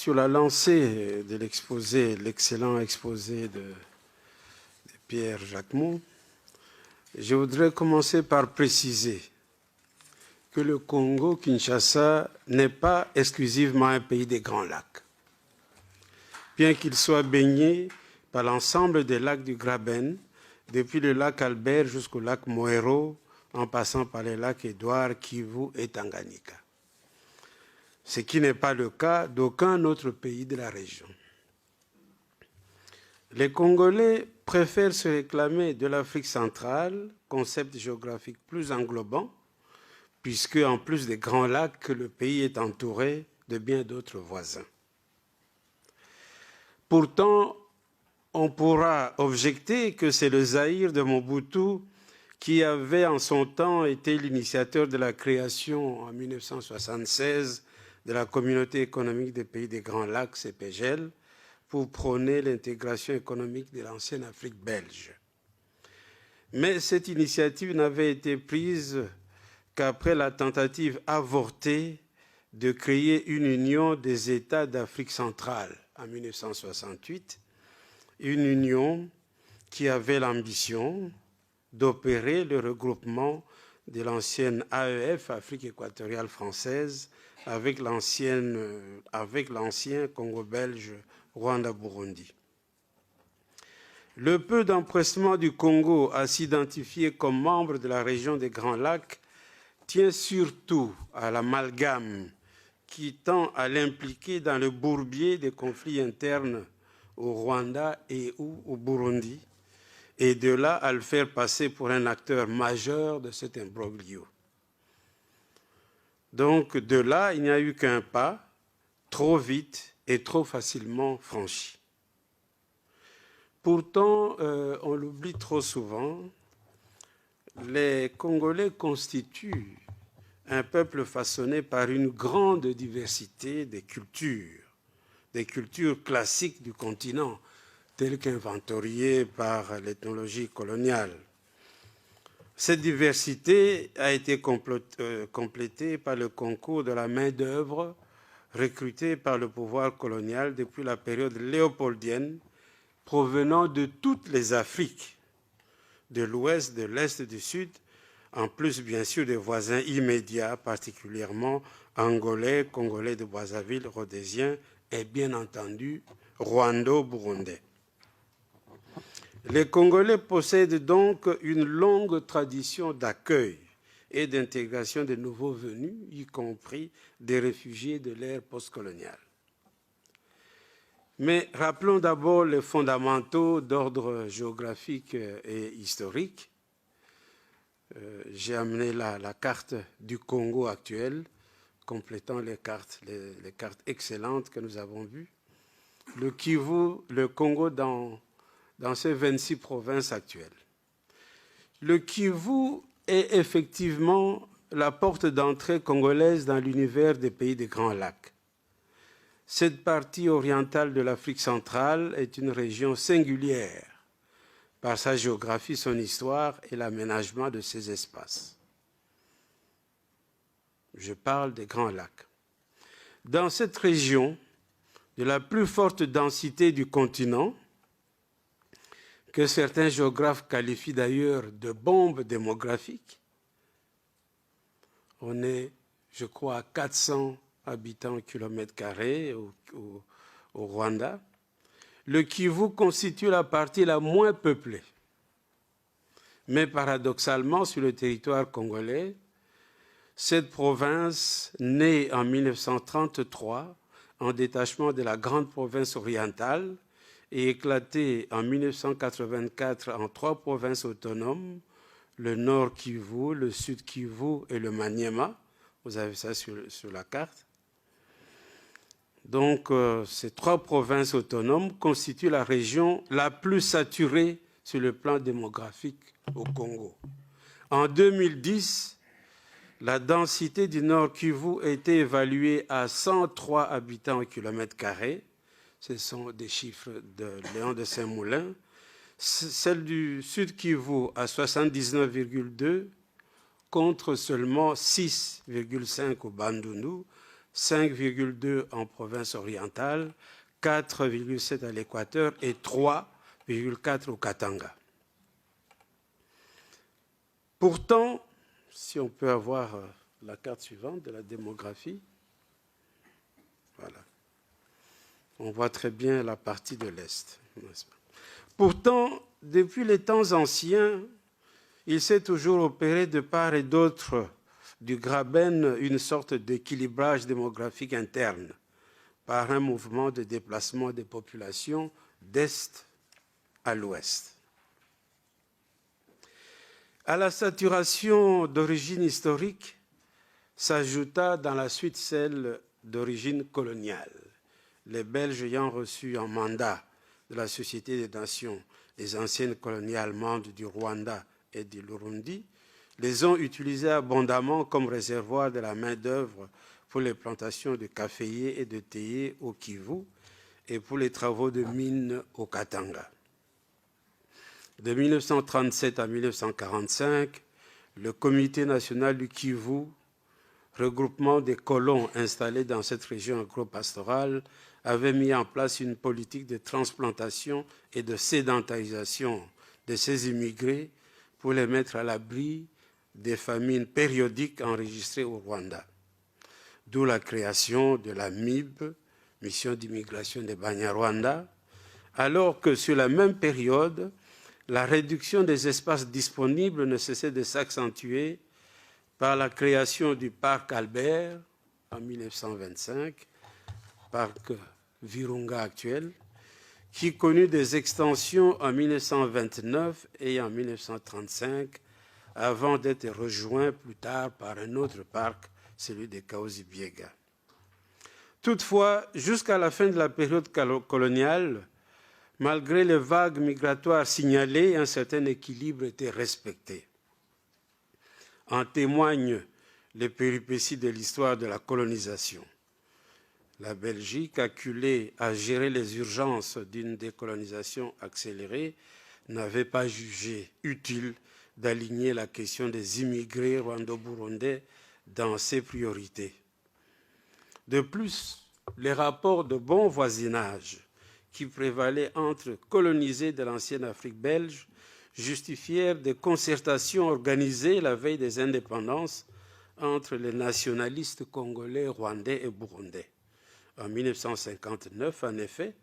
sur la lancée de l'exposé, l'excellent exposé de Pierre Jacquemont, je voudrais commencer par préciser que le Congo-Kinshasa n'est pas exclusivement un pays des Grands Lacs. Bien qu'il soit baigné par l'ensemble des lacs du Graben, depuis le lac Albert jusqu'au lac Moero, en passant par les lacs Édouard, Kivu et Tanganyika. Ce qui n'est pas le cas d'aucun autre pays de la région. Les Congolais préfèrent se réclamer de l'Afrique centrale, concept géographique plus englobant, puisque en plus des grands lacs, le pays est entouré de bien d'autres voisins. Pourtant, on pourra objecter que c'est le Zaïre de Mobutu qui avait en son temps été l'initiateur de la création en 1976 de la Communauté économique des pays des Grands Lacs, CEPGL, pour prôner l'intégration économique de l'ancienne Afrique belge. Mais cette initiative n'avait été prise qu'après la tentative avortée de créer une union des États d'Afrique centrale en 1968, une union qui avait l'ambition d'opérer le regroupement de l'ancienne AEF, Afrique équatoriale française, avec l'ancien Congo belge, Rwanda-Burundi. Le peu d'empressement du Congo à s'identifier comme membre de la région des Grands Lacs tient surtout à l'amalgame qui tend à l'impliquer dans le bourbier des conflits internes au Rwanda et ou au Burundi, et de là à le faire passer pour un acteur majeur de cet imbroglio. Donc de là, il n'y a eu qu'un pas, trop vite et trop facilement franchi. Pourtant, on l'oublie trop souvent, les Congolais constituent un peuple façonné par une grande diversité des cultures classiques du continent, telles qu'inventoriées par l'ethnologie coloniale. Cette diversité a été complétée par le concours de la main-d'œuvre recrutée par le pouvoir colonial depuis la période léopoldienne, provenant de toutes les Afriques, de l'Ouest, de l'Est et du Sud, en plus bien sûr des voisins immédiats, particulièrement angolais, congolais de Brazzaville, rhodésiens et bien entendu rwando-burundais. Les Congolais possèdent donc une longue tradition d'accueil et d'intégration des nouveaux venus, y compris des réfugiés de l'ère postcoloniale. Mais rappelons d'abord les fondamentaux d'ordre géographique et historique. J'ai amené la carte du Congo actuel, complétant les cartes excellentes que nous avons vues. Le Kivu, le Congo dans ces 26 provinces actuelles. Le Kivu est effectivement la porte d'entrée congolaise dans l'univers des pays des Grands Lacs. Cette partie orientale de l'Afrique centrale est une région singulière par sa géographie, son histoire et l'aménagement de ses espaces. Je parle des Grands Lacs. Dans cette région, de la plus forte densité du continent, que certains géographes qualifient d'ailleurs de bombe démographique. On est, je crois, à 400 habitants au kilomètre carré au Rwanda. Le Kivu constitue la partie la moins peuplée. Mais paradoxalement, sur le territoire congolais, cette province, née en 1933, en détachement de la grande province orientale, et éclaté en 1984 en 3 provinces autonomes, le Nord Kivu, le Sud Kivu et le Maniema. Vous avez ça sur la carte. Donc, ces 3 provinces autonomes constituent la région la plus saturée sur le plan démographique au Congo. En 2010, la densité du Nord Kivu a été évaluée à 103 habitants au kilomètre carré. Ce sont des chiffres de Léon de Saint-Moulin. Celle du Sud Kivu à 79,2 contre seulement 6,5 au Bandundu, 5,2 en province orientale, 4,7 à l'Équateur et 3,4 au Katanga. Pourtant, si on peut avoir la carte suivante de la démographie, voilà. On voit très bien la partie de l'Est. Pourtant, depuis les temps anciens, il s'est toujours opéré de part et d'autre du Graben une sorte d'équilibrage démographique interne par un mouvement de déplacement des populations d'Est à l'Ouest. À la saturation d'origine historique s'ajouta dans la suite celle d'origine coloniale. Les Belges ayant reçu en mandat de la Société des Nations les anciennes colonies allemandes du Rwanda et du Burundi, les ont utilisés abondamment comme réservoir de la main-d'œuvre pour les plantations de caféiers et de théiers au Kivu et pour les travaux de mines au Katanga. De 1937 à 1945, le Comité national du Kivu, regroupement des colons installés dans cette région agro-pastorale, avait mis en place une politique de transplantation et de sédentarisation de ces immigrés pour les mettre à l'abri des famines périodiques enregistrées au Rwanda. D'où la création de la MIB, Mission d'immigration des Banyarwanda, alors que sur la même période, la réduction des espaces disponibles ne cessait de s'accentuer par la création du parc Albert en 1925, parc Virunga actuel, qui connut des extensions en 1929 et en 1935, avant d'être rejoint plus tard par un autre parc, celui de Kaozi-Biega. Toutefois, jusqu'à la fin de la période coloniale, malgré les vagues migratoires signalées, un certain équilibre était respecté. En témoignent les péripéties de l'histoire de la colonisation. La Belgique, acculée à gérer les urgences d'une décolonisation accélérée, n'avait pas jugé utile d'aligner la question des immigrés rwando-burundais dans ses priorités. De plus, les rapports de bon voisinage qui prévalaient entre colonisés de l'ancienne Afrique belge justifièrent des concertations organisées la veille des indépendances entre les nationalistes congolais, rwandais et burundais. En 1959, en effet,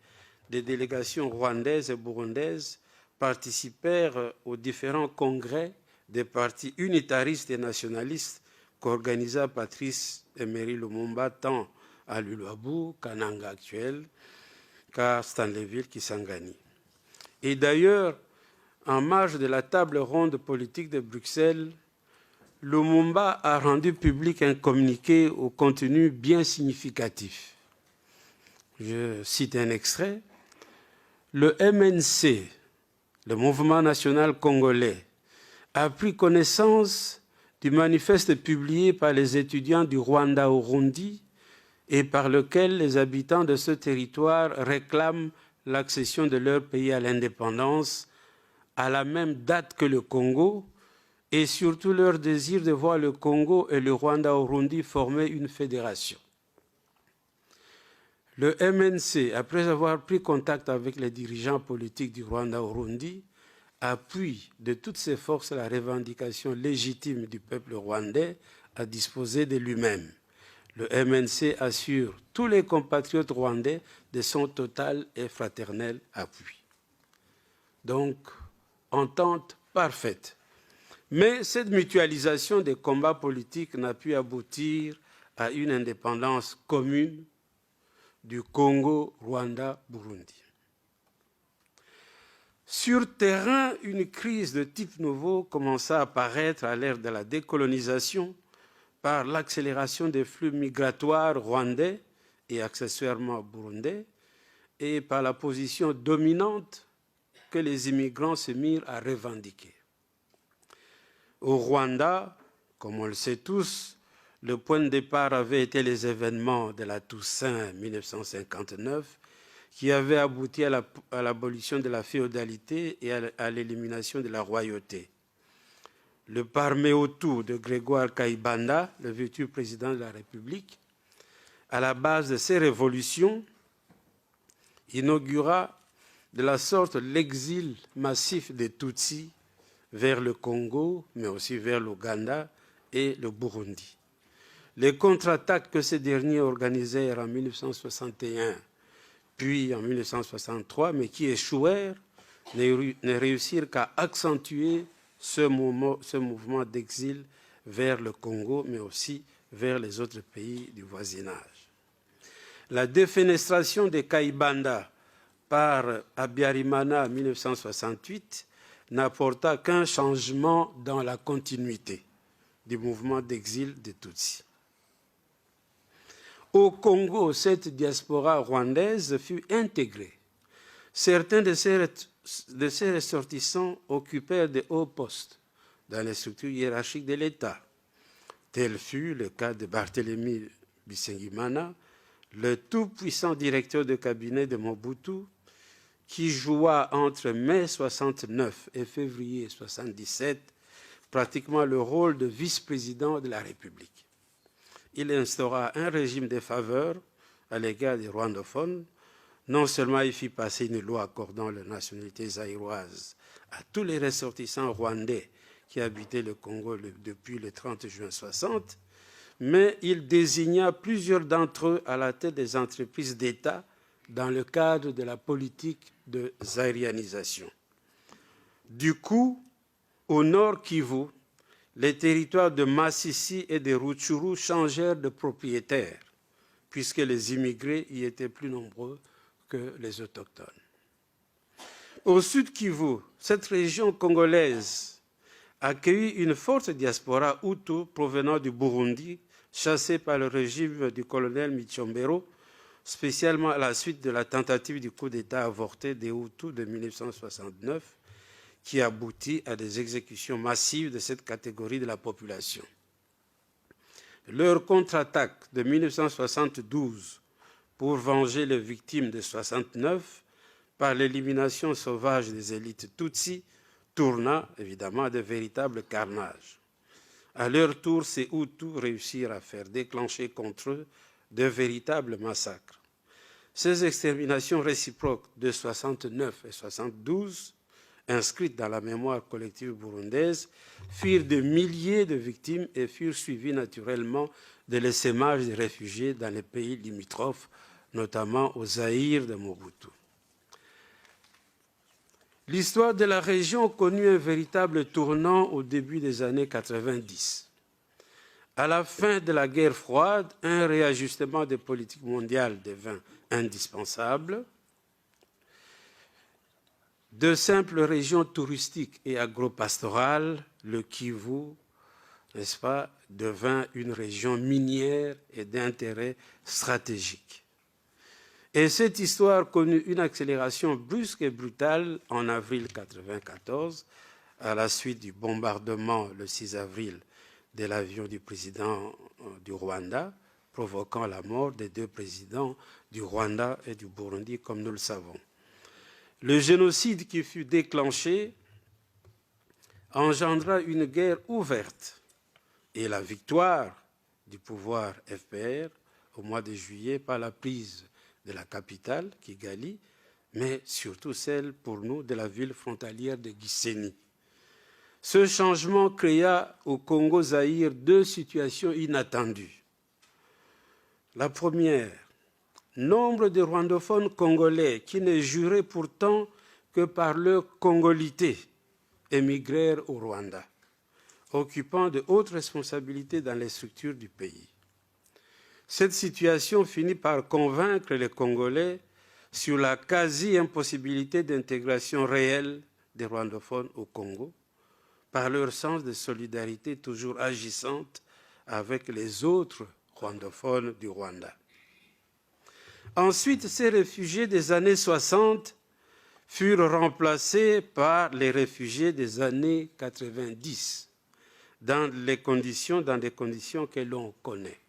des délégations rwandaises et burundaises participèrent aux différents congrès des partis unitaristes et nationalistes qu'organisa Patrice Emery Lumumba tant à Luluabu, Kananga actuel, qu'à Stanleyville, Kisangani. Et d'ailleurs, en marge de la table ronde politique de Bruxelles, Lumumba a rendu public un communiqué au contenu bien significatif. Je cite un extrait. Le MNC, le Mouvement national congolais, a pris connaissance du manifeste publié par les étudiants du Rwanda au Burundi et par lequel les habitants de ce territoire réclament l'accession de leur pays à l'indépendance à la même date que le Congo et surtout leur désir de voir le Congo et le Rwanda au Burundi former une fédération. Le MNC, après avoir pris contact avec les dirigeants politiques du Rwanda au Burundi, appuie de toutes ses forces la revendication légitime du peuple rwandais à disposer de lui-même. Le MNC assure tous les compatriotes rwandais de son total et fraternel appui. Donc, entente parfaite. Mais cette mutualisation des combats politiques n'a pu aboutir à une indépendance commune du Congo, Rwanda, Burundi. Sur terrain, une crise de type nouveau commença à apparaître à l'ère de la décolonisation par l'accélération des flux migratoires rwandais et accessoirement burundais et par la position dominante que les immigrants se mirent à revendiquer. Au Rwanda, comme on le sait tous, le point de départ avait été les événements de la Toussaint 1959 qui avaient abouti à l'abolition de la féodalité et à l'élimination de la royauté. Le Parmehutu de Grégoire Kayibanda, le futur président de la République, à la base de ces révolutions, inaugura de la sorte l'exil massif des Tutsis vers le Congo, mais aussi vers l'Ouganda et le Burundi. Les contre-attaques que ces derniers organisèrent en 1961, puis en 1963, mais qui échouèrent, ne réussirent qu'à accentuer ce mouvement d'exil vers le Congo, mais aussi vers les autres pays du voisinage. La défenestration des Kaïbanda par Habyarimana en 1968 n'apporta qu'un changement dans la continuité du mouvement d'exil des Tutsis. Au Congo, cette diaspora rwandaise fut intégrée. Certains de ces ressortissants occupèrent de hauts postes dans les structures hiérarchiques de l'État. Tel fut le cas de Barthélemy Bisengimana, le tout-puissant directeur de cabinet de Mobutu, qui joua entre mai 69 et février 77 pratiquement le rôle de vice-président de la République. Il instaura un régime de faveur à l'égard des rwandophones. Non seulement il fit passer une loi accordant la nationalité zaïroise à tous les ressortissants rwandais qui habitaient le Congo depuis le 30 juin 60, mais il désigna plusieurs d'entre eux à la tête des entreprises d'État dans le cadre de la politique de zaïrianisation. Du coup, au nord Kivu, les territoires de Massissi et de Rutshuru changèrent de propriétaires, puisque les immigrés y étaient plus nombreux que les autochtones. Au sud Kivu, cette région congolaise accueillit une forte diaspora hutu provenant du Burundi, chassée par le régime du colonel Michombero, spécialement à la suite de la tentative du coup d'État avorté des Hutus de 1969, qui aboutit à des exécutions massives de cette catégorie de la population. Leur contre-attaque de 1972 pour venger les victimes de 1969 par l'élimination sauvage des élites Tutsis tourna évidemment à de véritables carnages. À leur tour, ces Hutus réussirent à faire déclencher contre eux de véritables massacres. Ces exterminations réciproques de 69 et 72, inscrites dans la mémoire collective burundaise, firent de milliers de victimes et furent suivies naturellement de l'essaimage des réfugiés dans les pays limitrophes, notamment au Zaïre de Mobutu. L'histoire de la région connut un véritable tournant au début des années 90. À la fin de la guerre froide, un réajustement des politiques mondiales devint indispensable. De simples régions touristiques et agropastorales, le Kivu, n'est-ce pas, devint une région minière et d'intérêt stratégique. Et cette histoire connut une accélération brusque et brutale en avril 1994, à la suite du bombardement le 6 avril de l'avion du président du Rwanda, provoquant la mort des deux présidents du Rwanda et du Burundi, comme nous le savons. Le génocide qui fut déclenché engendra une guerre ouverte et la victoire du pouvoir FPR au mois de juillet par la prise de la capitale, Kigali, mais surtout celle pour nous de la ville frontalière de Gisenyi. Ce changement créa au Congo-Zaïre deux situations inattendues. La première, nombre de rwandophones congolais qui ne juraient pourtant que par leur congolité émigrèrent au Rwanda, occupant de hautes responsabilités dans les structures du pays. Cette situation finit par convaincre les Congolais sur la quasi-impossibilité d'intégration réelle des rwandophones au Congo, par leur sens de solidarité toujours agissante avec les autres rwandophones du Rwanda. Ensuite, ces réfugiés des années 60 furent remplacés par les réfugiés des années 90, dans des conditions que l'on connaît.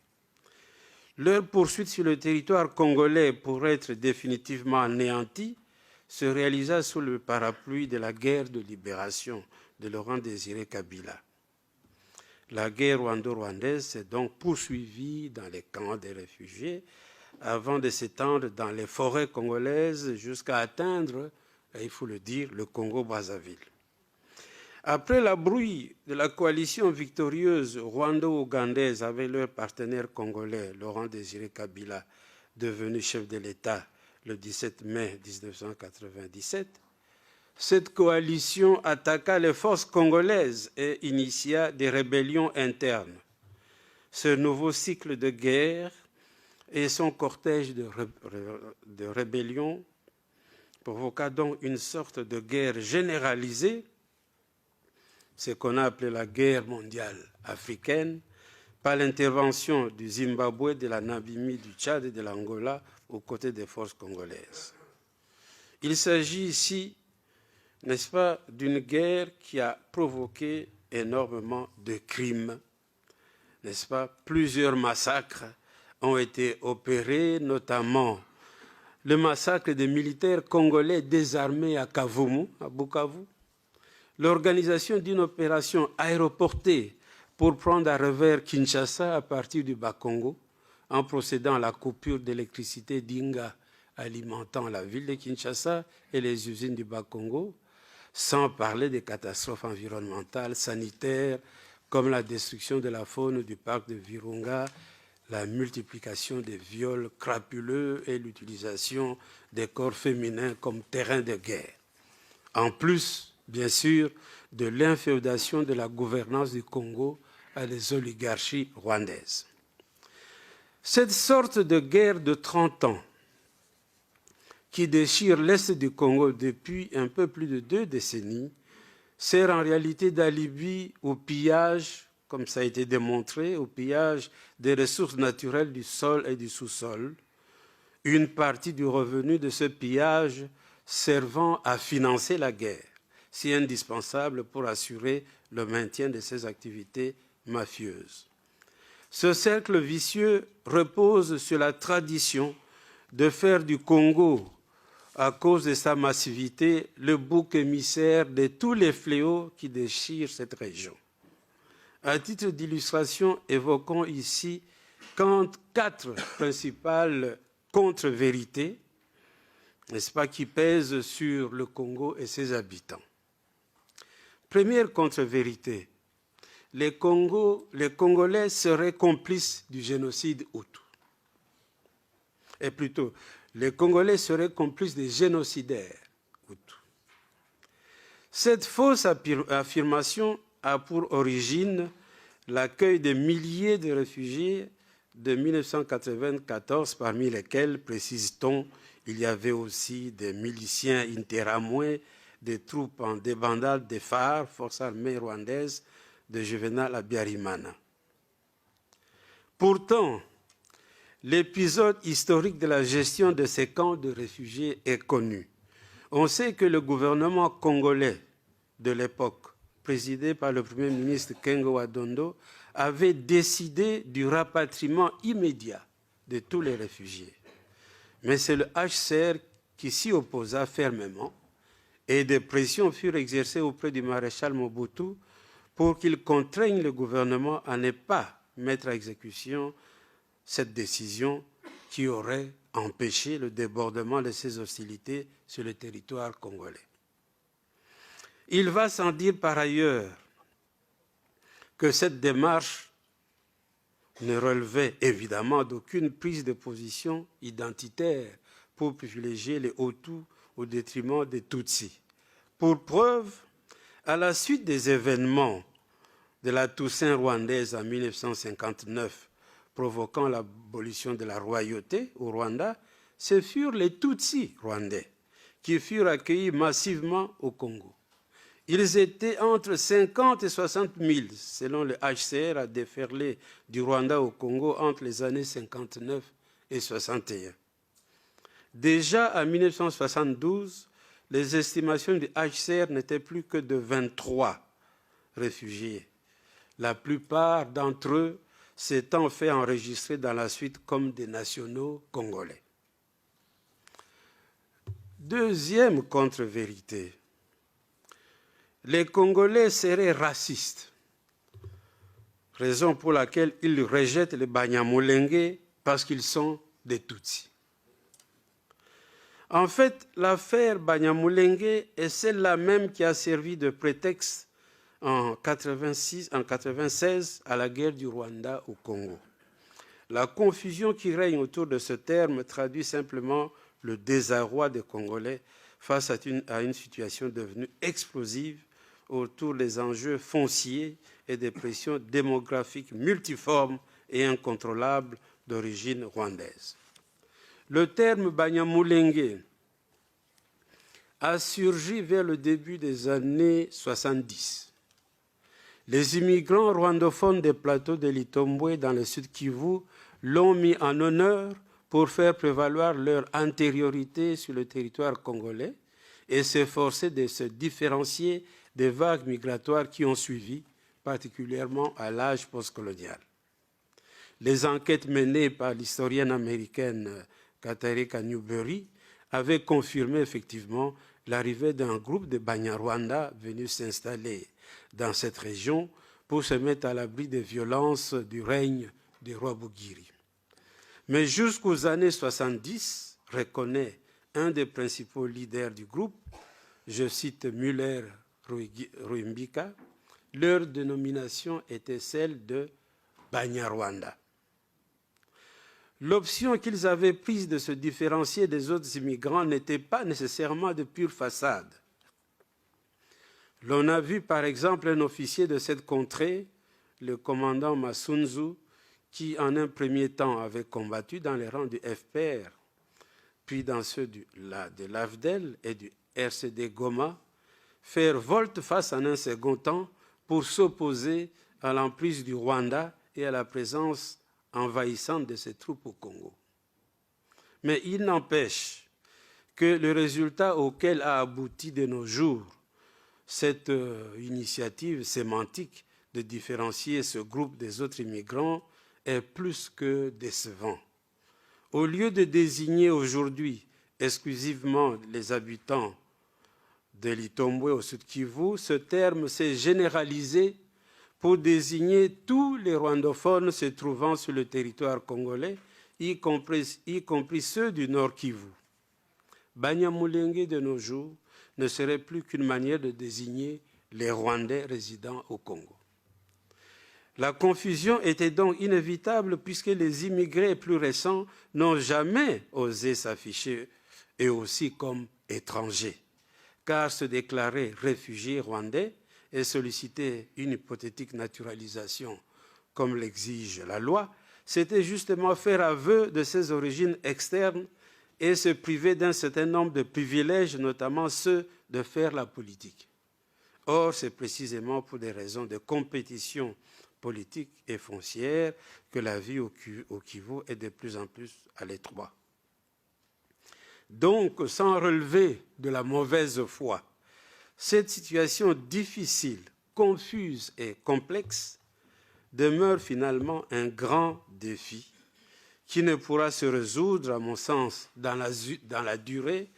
Leur poursuite sur le territoire congolais pour être définitivement anéantie se réalisa sous le parapluie de la guerre de libération de Laurent Désiré Kabila. La guerre rwando-rwandaise s'est donc poursuivie dans les camps des réfugiés avant de s'étendre dans les forêts congolaises jusqu'à atteindre, il faut le dire, le Congo-Brazzaville. Après la brouille de la coalition victorieuse rwando-ougandaise avec leur partenaire congolais, Laurent Désiré Kabila, devenu chef de l'État le 17 mai 1997, cette coalition attaqua les forces congolaises et initia des rébellions internes. Ce nouveau cycle de guerre et son cortège de rébellions provoqua donc une sorte de guerre généralisée, ce qu'on a appelé la guerre mondiale africaine, par l'intervention du Zimbabwe, de la Namibie, du Tchad et de l'Angola aux côtés des forces congolaises. Il s'agit ici, n'est-ce pas, d'une guerre qui a provoqué énormément de crimes, n'est-ce pas? Plusieurs massacres ont été opérés, notamment le massacre des militaires congolais désarmés à Kavumu, à Bukavu, l'organisation d'une opération aéroportée pour prendre à revers Kinshasa à partir du Bas-Congo, en procédant à la coupure d'électricité d'Inga alimentant la ville de Kinshasa et les usines du Bas-Congo, sans parler des catastrophes environnementales, sanitaires, comme la destruction de la faune du parc de Virunga, la multiplication des viols crapuleux et l'utilisation des corps féminins comme terrain de guerre. En plus, bien sûr, de l'inféodation de la gouvernance du Congo à les oligarchies rwandaises. Cette sorte de guerre de 30 ans qui déchire l'Est du Congo depuis un peu plus de 2 décennies sert en réalité d'alibi au pillage, comme ça a été démontré, au pillage des ressources naturelles du sol et du sous-sol, une partie du revenu de ce pillage servant à financer la guerre, si indispensable pour assurer le maintien de ces activités mafieuses. Ce cercle vicieux repose sur la tradition de faire du Congo, à cause de sa massivité, le bouc émissaire de tous les fléaux qui déchirent cette région. À titre d'illustration, évoquons ici 4 principales contre-vérités, n'est-ce pas, qui pèsent sur le Congo et ses habitants. Première contre-vérité, les Congolais seraient complices du génocide Hutu. Et plutôt, les Congolais seraient complices des génocidaires Hutus. Cette fausse affirmation a pour origine l'accueil des milliers de réfugiés de 1994, parmi lesquels, précise-t-on, il y avait aussi des miliciens interamoués, des troupes en débandade des FAR, forces armées rwandaises, de Juvenal Habyarimana. Pourtant, l'épisode historique de la gestion de ces camps de réfugiés est connu. On sait que le gouvernement congolais de l'époque, présidé par le Premier ministre Kengo Wadondo, avait décidé du rapatriement immédiat de tous les réfugiés. Mais c'est le HCR qui s'y opposa fermement et des pressions furent exercées auprès du maréchal Mobutu pour qu'il contraigne le gouvernement à ne pas mettre à exécution cette décision qui aurait empêché le débordement de ces hostilités sur le territoire congolais. Il va sans dire par ailleurs que cette démarche ne relevait évidemment d'aucune prise de position identitaire pour privilégier les Hutus au détriment des Tutsis. Pour preuve, à la suite des événements de la Toussaint rwandaise en 1959, provoquant l'abolition de la royauté au Rwanda, ce furent les Tutsis rwandais qui furent accueillis massivement au Congo. Ils étaient entre 50 et 60 000, selon le HCR, à déferler du Rwanda au Congo entre les années 59 et 61. Déjà en 1972, les estimations du HCR n'étaient plus que de 23 réfugiés. La plupart d'entre eux s'étant fait enregistrer dans la suite comme des nationaux congolais. Deuxième contre-vérité, les Congolais seraient racistes. raison pour laquelle ils rejettent les Banyamulenge parce qu'ils sont des Tutsis. En fait, l'affaire Banyamulenge est celle-là même qui a servi de prétexte en 1996 à la guerre du Rwanda au Congo. La confusion qui règne autour de ce terme traduit simplement le désarroi des Congolais face à une situation devenue explosive autour des enjeux fonciers et des pressions démographiques multiformes et incontrôlables d'origine rwandaise. Le terme Banyamulenge a surgi vers le début des années 70. Les immigrants rwandophones des plateaux de l'Itombwe dans le sud Kivu l'ont mis en honneur pour faire prévaloir leur antériorité sur le territoire congolais et s'efforcer de se différencier des vagues migratoires qui ont suivi, particulièrement à l'âge postcolonial. Les enquêtes menées par l'historienne américaine Katarika Newberry avaient confirmé effectivement l'arrivée d'un groupe de Banyarwanda venus s'installer dans cette région pour se mettre à l'abri des violences du règne des rois Bugiri. Mais jusqu'aux années 70, reconnaît un des principaux leaders du groupe, je cite Müller Ruimbika, leur dénomination était celle de Banyarwanda. L'option qu'ils avaient prise de se différencier des autres immigrants n'était pas nécessairement de pure façade. L'on a vu par exemple un officier de cette contrée, le commandant Masunzu, qui en un premier temps avait combattu dans les rangs du FPR, puis dans ceux de l'AFDEL et du RCD Goma, faire volte-face en un second temps pour s'opposer à l'emprise du Rwanda et à la présence envahissante de ses troupes au Congo. Mais il n'empêche que le résultat auquel a abouti de nos jours cette initiative sémantique de différencier ce groupe des autres immigrants est plus que décevant. Au lieu de désigner aujourd'hui exclusivement les habitants de l'Itombwe au Sud Kivu, ce terme s'est généralisé pour désigner tous les rwandophones se trouvant sur le territoire congolais, y compris ceux du Nord Kivu. Banyamulenge de nos jours ne serait plus qu'une manière de désigner les Rwandais résidant au Congo. La confusion était donc inévitable puisque les immigrés plus récents n'ont jamais osé s'afficher eux aussi comme étrangers, car se déclarer réfugiés rwandais et solliciter une hypothétique naturalisation comme l'exige la loi, c'était justement faire aveu de ses origines externes et se priver d'un certain nombre de privilèges, notamment ceux de faire la politique. Or, c'est précisément pour des raisons de compétition politique et foncière que la vie au Kivu est de plus en plus à l'étroit. Donc, sans relever de la mauvaise foi, cette situation difficile, confuse et complexe demeure finalement un grand défi qui ne pourra se résoudre, à mon sens, dans la durée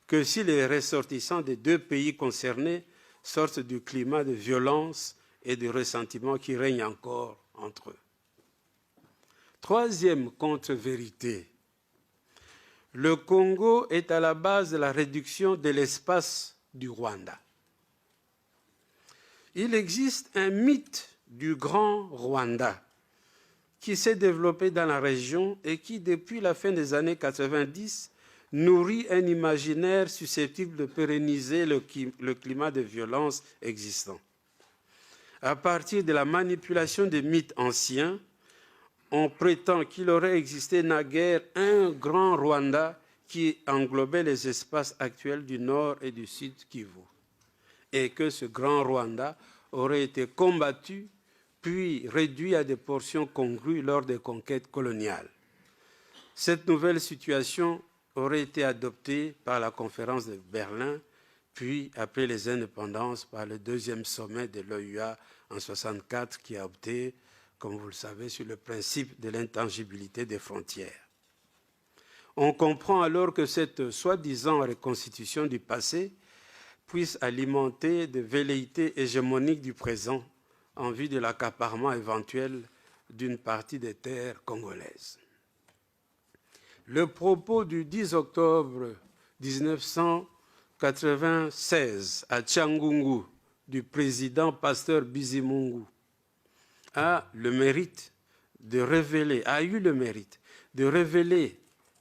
que si les ressortissants des deux pays concernés sortent du climat de violence et de ressentiment qui règne encore entre eux. Troisième contre-vérité, le Congo est à la base de la réduction de l'espace du Rwanda. Il existe un mythe du grand Rwanda qui s'est développé dans la région et qui, depuis la fin des années 90, nourrit un imaginaire susceptible de pérenniser le climat de violence existant. À partir de la manipulation des mythes anciens, on prétend qu'il aurait existé naguère un grand Rwanda qui englobait les espaces actuels du nord et du sud Kivu, et que ce grand Rwanda aurait été combattu puis réduit à des portions congrues lors des conquêtes coloniales. Cette nouvelle situation aurait été adoptée par la conférence de Berlin, puis après les indépendances par le deuxième sommet de l'OUA en 1964 qui a opté, comme vous le savez, sur le principe de l'intangibilité des frontières. On comprend alors que cette soi-disant reconstitution du passé puisse alimenter des velléités hégémoniques du présent en vue de l'accaparement éventuel d'une partie des terres congolaises. Le propos du 10 octobre 1996 à Tchangungu du président Pasteur Bizimungu a eu le mérite de révéler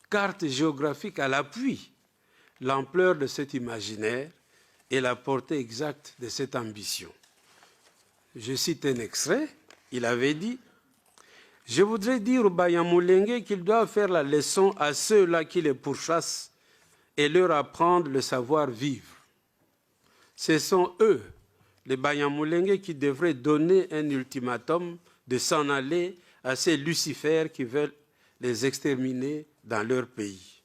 carte géographique à l'appui l'ampleur de cet imaginaire et la portée exacte de cette ambition. Je cite un extrait, il avait dit « Je voudrais dire aux Banyamulenge qu'ils doivent faire la leçon à ceux-là qui les pourchassent et leur apprendre le savoir-vivre. Ce sont eux, les Banyamulenge, qui devraient donner un ultimatum de s'en aller à ces lucifères qui veulent les exterminer dans leur pays.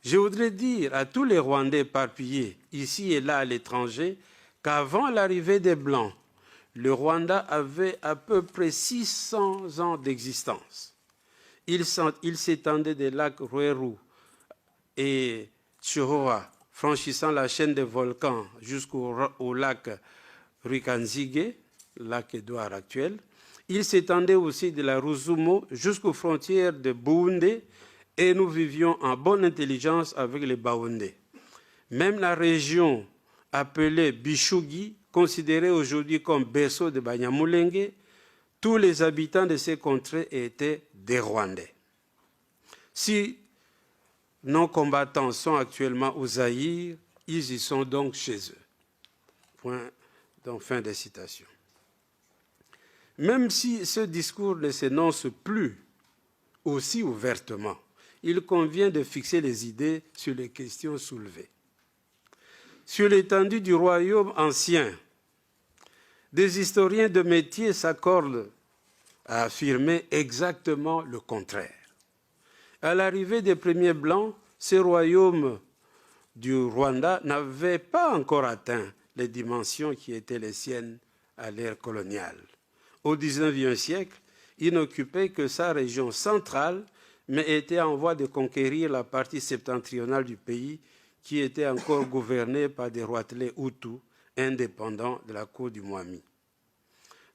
Je voudrais dire à tous les Rwandais éparpillés, ici et là à l'étranger, qu'avant l'arrivée des Blancs, le Rwanda avait à peu près 600 ans d'existence. Il s'étendait des lacs Rweru et Tchouroa, franchissant la chaîne des volcans jusqu'au lac Rukanzige, lac Édouard actuel. Il s'étendait aussi de la Rusumo jusqu'aux frontières de Burundi et nous vivions en bonne intelligence avec les Baoundés. Même la région appelée Bishugi, considérée aujourd'hui comme berceau de Banyamulenge, tous les habitants de ces contrées étaient des Rwandais. Si nos combattants sont actuellement au Zaïre, ils y sont donc chez eux. Point, donc fin des citations. Même si ce discours ne s'énonce plus aussi ouvertement, il convient de fixer les idées sur les questions soulevées. Sur l'étendue du royaume ancien, des historiens de métier s'accordent à affirmer exactement le contraire. À l'arrivée des premiers Blancs, ce royaume du Rwanda n'avait pas encore atteint les dimensions qui étaient les siennes à l'ère coloniale. Au XIXe siècle, il n'occupait que sa région centrale, mais était en voie de conquérir la partie septentrionale du pays qui était encore gouvernée par des roitelets Hutus indépendants de la cour du Mwami.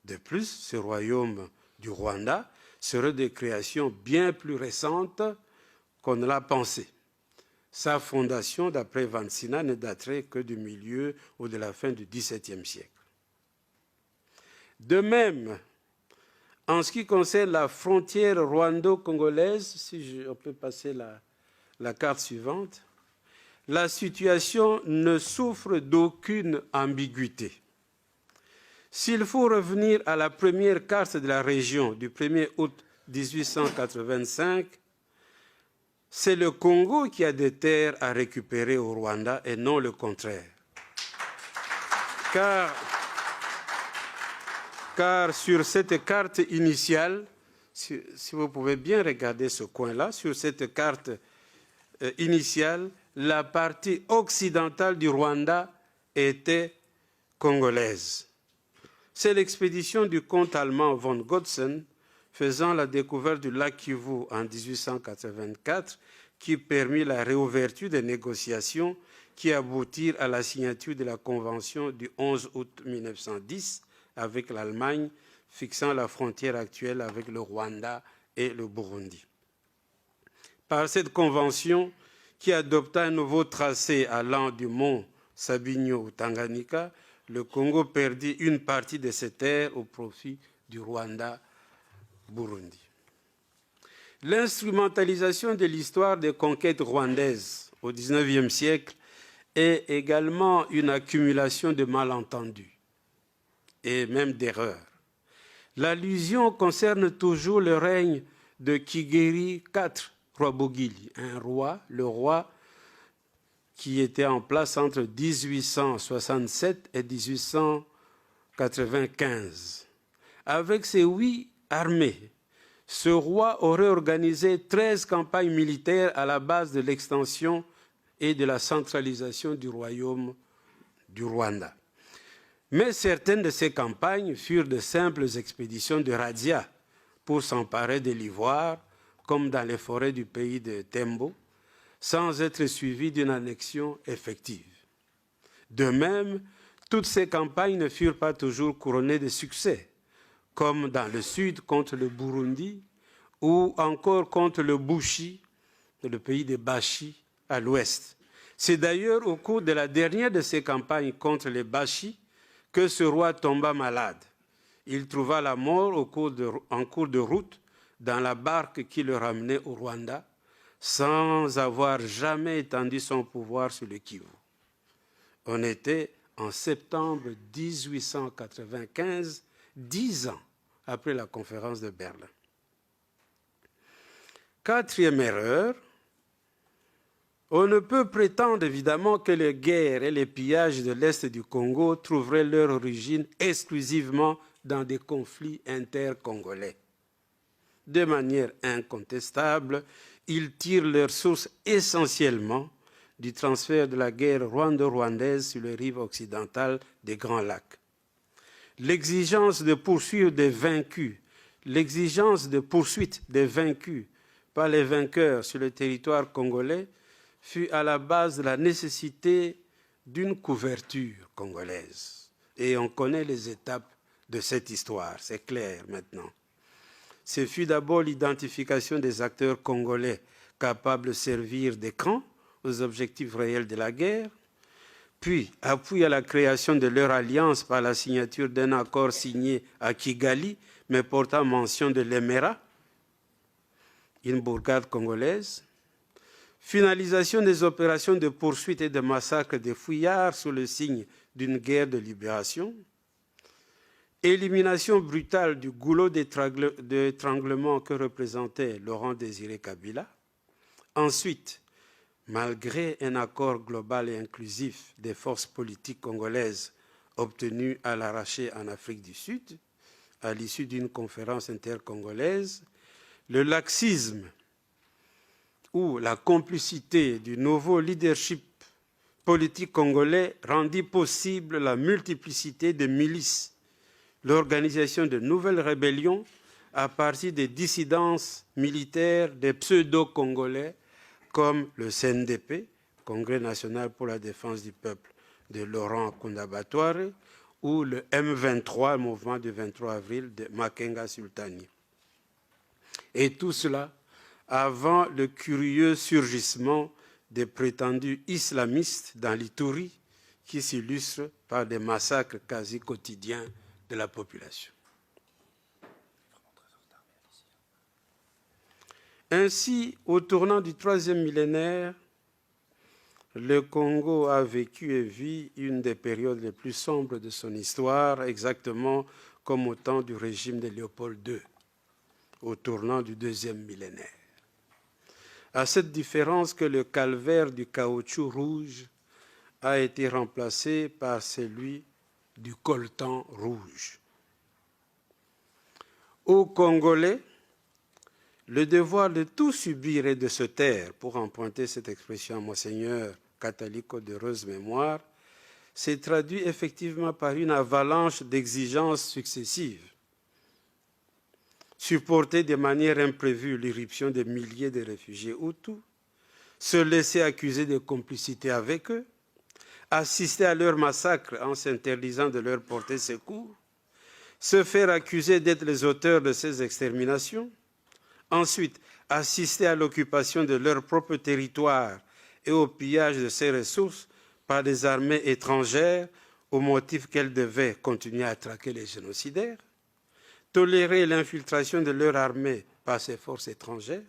De plus, ce royaume du Rwanda serait de création bien plus récente qu'on ne l'a pensé. Sa fondation, d'après Vansina, ne daterait que du milieu ou de la fin du XVIIe siècle. De même, en ce qui concerne la frontière rwando-congolaise, si on peut passer la carte suivante, la situation ne souffre d'aucune ambiguïté. S'il faut revenir à la première carte de la région du 1er août 1885, c'est le Congo qui a des terres à récupérer au Rwanda et non le contraire. Car sur cette carte initiale, si vous pouvez bien regarder ce coin-là, sur cette carte initiale, la partie occidentale du Rwanda était congolaise. C'est l'expédition du comte allemand von Gotzen faisant la découverte du lac Kivu en 1884 qui permit la réouverture des négociations qui aboutirent à la signature de la convention du 11 août 1910 avec l'Allemagne, fixant la frontière actuelle avec le Rwanda et le Burundi. Par cette convention, qui adopta un nouveau tracé allant du mont Sabinyo au Tanganyika, le Congo perdit une partie de ses terres au profit du Rwanda-Burundi. L'instrumentalisation de l'histoire des conquêtes rwandaises au XIXe siècle est également une accumulation de malentendus et même d'erreurs. L'allusion concerne toujours le règne de Kigeri IV Rwabugili, un roi, le roi qui était en place entre 1867 et 1895. Avec ses 8 armées, ce roi aurait organisé 13 campagnes militaires à la base de l'extension et de la centralisation du royaume du Rwanda. Mais certaines de ces campagnes furent de simples expéditions de razzia pour s'emparer de l'ivoire, comme dans les forêts du pays de Tembo, sans être suivies d'une annexion effective. De même, Toutes ces campagnes ne furent pas toujours couronnées de succès, comme dans le sud contre le Burundi ou encore contre le Bushi, le pays des Bashi, à l'ouest. C'est d'ailleurs au cours de la dernière de ces campagnes contre les Bashi que ce roi tomba malade. Il trouva la mort en cours de route dans la barque qui le ramenait au Rwanda, sans avoir jamais étendu son pouvoir sur le Kivu. On était en septembre 1895, 10 ans après la conférence de Berlin. Quatrième erreur, on ne peut prétendre évidemment que les guerres et les pillages de l'Est du Congo trouveraient leur origine exclusivement dans des conflits intercongolais. De manière incontestable, ils tirent leur source essentiellement du transfert de la guerre rwando-rwandaise sur les rives occidentales des Grands Lacs. L'exigence de poursuivre des vaincus, l'exigence de poursuite des vaincus par les vainqueurs sur le territoire congolais fut à la base de la nécessité d'une couverture congolaise. Et on connaît les étapes de cette histoire, c'est clair maintenant. Ce fut d'abord l'identification des acteurs congolais capables de servir d'écran aux objectifs réels de la guerre, puis appui à la création de leur alliance par la signature d'un accord signé à Kigali, mais portant mention de l'Emera, une bourgade congolaise, finalisation des opérations de poursuite et de massacre des fouillards sous le signe d'une guerre de libération, élimination brutale du goulot d'étranglement que représentait Laurent-Désiré Kabila. Ensuite, malgré un accord global et inclusif des forces politiques congolaises obtenu à l'arraché en Afrique du Sud, à l'issue d'une conférence intercongolaise, le laxisme ou la complicité du nouveau leadership politique congolais rendit possible la multiplicité de milices, l'organisation de nouvelles rébellions à partir des dissidences militaires des pseudo-congolais comme le CNDP, Congrès national pour la défense du peuple de Laurent Kunda Batware, ou le M23, mouvement du 23 avril de Makenga Sultani. Et tout cela avant le curieux surgissement des prétendus islamistes dans l'Ituri qui s'illustre par des massacres quasi quotidiens de la population. Ainsi, au tournant du troisième millénaire, le Congo a vécu et vit une des périodes les plus sombres de son histoire, exactement comme au temps du régime de Léopold II, au tournant du deuxième millénaire. À cette différence que le calvaire du caoutchouc rouge a été remplacé par celui du coltan rouge. Aux Congolais, le devoir de tout subir et de se taire, pour emprunter cette expression à Monseigneur Catalico d'heureuse mémoire, s'est traduit effectivement par une avalanche d'exigences successives. Supporter de manière imprévue l'irruption des milliers de réfugiés Hutus, se laisser accuser de complicité avec eux, assister à leur massacre en s'interdisant de leur porter secours, se faire accuser d'être les auteurs de ces exterminations, ensuite assister à l'occupation de leur propre territoire et au pillage de ses ressources par des armées étrangères au motif qu'elles devaient continuer à traquer les génocidaires, tolérer l'infiltration de leur armée par ces forces étrangères,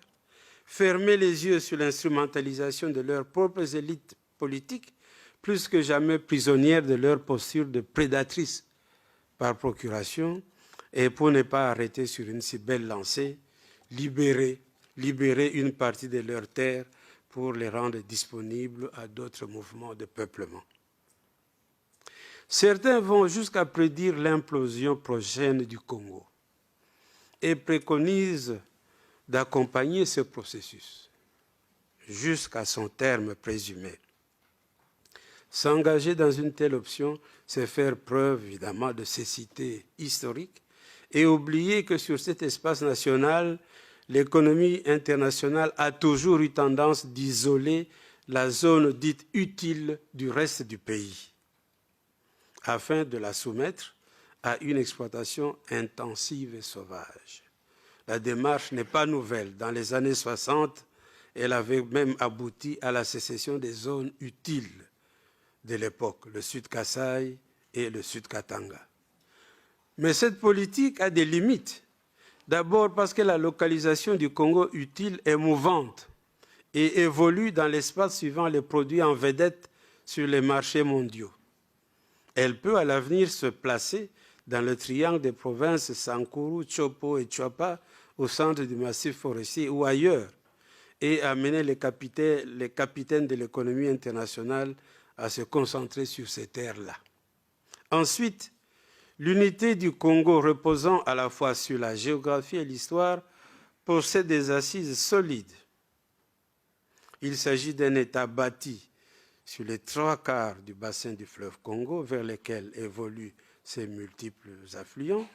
fermer les yeux sur l'instrumentalisation de leurs propres élites politiques, plus que jamais prisonnières de leur posture de prédatrices par procuration, et pour ne pas arrêter sur une si belle lancée, libérer une partie de leurs terres pour les rendre disponibles à d'autres mouvements de peuplement. Certains vont jusqu'à prédire l'implosion prochaine du Congo et préconisent d'accompagner ce processus jusqu'à son terme présumé. S'engager dans une telle option, c'est faire preuve évidemment de cécité historique et oublier que sur cet espace national, l'économie internationale a toujours eu tendance d'isoler la zone dite utile du reste du pays. afin de la soumettre à une exploitation intensive et sauvage. La démarche n'est pas nouvelle. Dans les années 60, elle avait même abouti à la sécession des zones utiles de l'époque, le Sud Kasaï et le Sud Katanga. Mais cette politique a des limites. D'abord parce que la localisation du Congo utile est mouvante et évolue dans l'espace suivant les produits en vedette sur les marchés mondiaux. Elle peut à l'avenir se placer dans le triangle des provinces Sankuru, Chopo et Chwapa au centre du massif forestier ou ailleurs et amener les capitaines de l'économie internationale à se concentrer sur ces terres-là. Ensuite, l'unité du Congo reposant à la fois sur la géographie et l'histoire possède des assises solides. Il s'agit d'un État bâti sur les 3/4 du bassin du fleuve Congo vers lequel évoluent ses multiples affluents.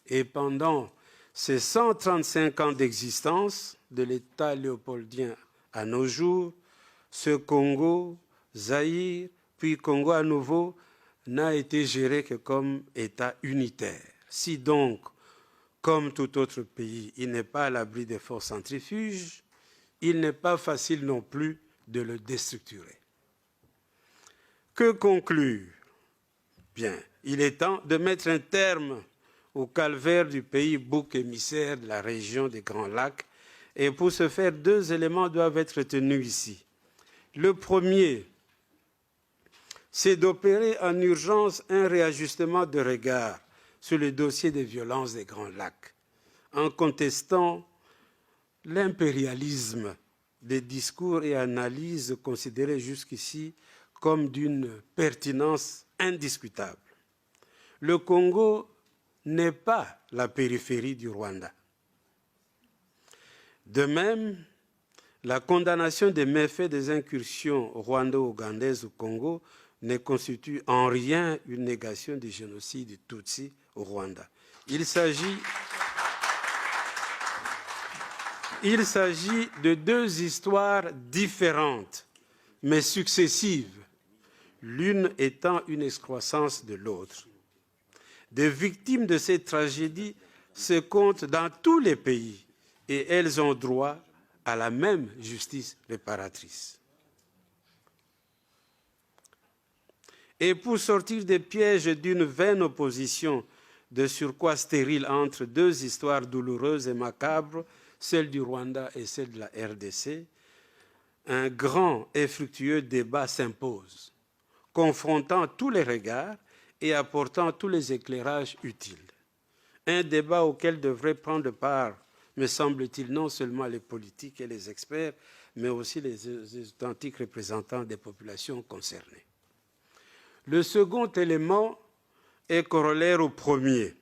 Et pendant ces 135 ans d'existence de l'État léopoldien à nos jours, ce Congo, Zaïre, puis Congo à nouveau, n'a été géré que comme État unitaire. Si donc, comme tout autre pays, il n'est pas à l'abri des forces centrifuges, il n'est pas facile non plus de le déstructurer. Que conclure? Bien, il est temps de mettre un terme au calvaire du pays bouc émissaire de la région des Grands Lacs. Et pour ce faire, 2 éléments doivent être retenus ici. Le premier, c'est d'opérer en urgence un réajustement de regard sur le dossier des violences des Grands Lacs, en contestant l'impérialisme des discours et analyses considérés jusqu'ici comme d'une pertinence indiscutable. Le Congo n'est pas la périphérie du Rwanda. De même, la condamnation des méfaits des incursions rwando-ougandaises au Congo ne constitue en rien une négation du génocide Tutsi au Rwanda. Il s'agit de 2 histoires différentes, mais successives, l'une étant une excroissance de l'autre. Des victimes de ces tragédies se comptent dans tous les pays et elles ont droit à la même justice réparatrice. Et pour sortir des pièges d'une vaine opposition de surcroît stérile entre 2 histoires douloureuses et macabres, celle du Rwanda et celle de la RDC, un grand et fructueux débat s'impose, confrontant tous les regards et apportant tous les éclairages utiles. Un débat auquel devraient prendre part, me semble-t-il, non seulement les politiques et les experts, mais aussi les authentiques représentants des populations concernées. Le second élément est corollaire au premier.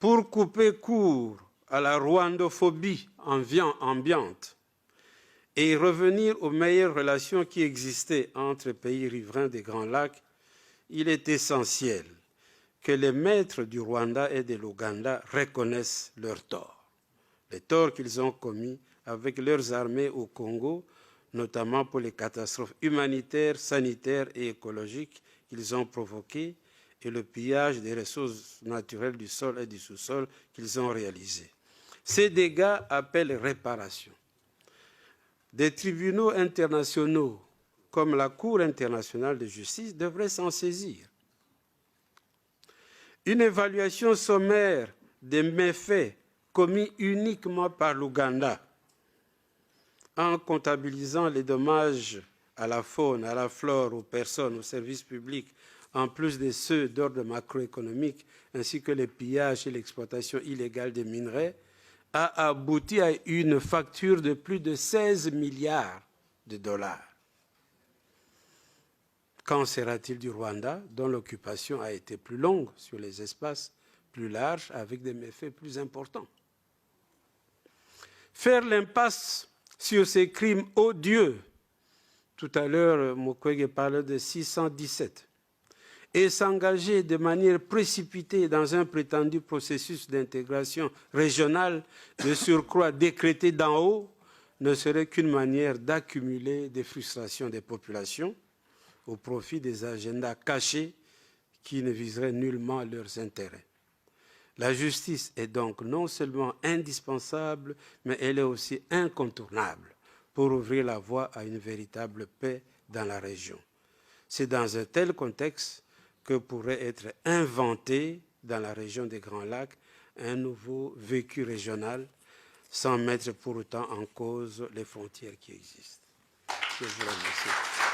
Pour couper court à la rwandophobie ambiante et revenir aux meilleures relations qui existaient entre pays riverains des Grands Lacs, il est essentiel que les maîtres du Rwanda et de l'Ouganda reconnaissent leurs torts, les torts qu'ils ont commis avec leurs armées au Congo, notamment pour les catastrophes humanitaires, sanitaires et écologiques qu'ils ont provoquées et le pillage des ressources naturelles du sol et du sous-sol qu'ils ont réalisé. Ces dégâts appellent réparation. Des tribunaux internationaux comme la Cour internationale de justice devraient s'en saisir. Une évaluation sommaire des méfaits commis uniquement par l'Ouganda, en comptabilisant les dommages à la faune, à la flore, aux personnes, aux services publics, en plus de ceux d'ordre macroéconomique, ainsi que les pillages et l'exploitation illégale des minerais, a abouti à une facture de plus de 16 milliards de dollars. Qu'en sera-t-il du Rwanda, dont l'occupation a été plus longue sur les espaces plus larges, avec des méfaits plus importants? Faire l'impasse sur ces crimes odieux, tout à l'heure, Mukwege parlait de 617, et s'engager de manière précipitée dans un prétendu processus d'intégration régionale, de surcroît décrété d'en haut, ne serait qu'une manière d'accumuler des frustrations des populations, au profit des agendas cachés qui ne viseraient nullement leurs intérêts. La justice est donc non seulement indispensable, mais elle est aussi incontournable pour ouvrir la voie à une véritable paix dans la région. C'est dans un tel contexte que pourrait être inventé dans la région des Grands Lacs un nouveau vécu régional sans mettre pour autant en cause les frontières qui existent. Je vous remercie.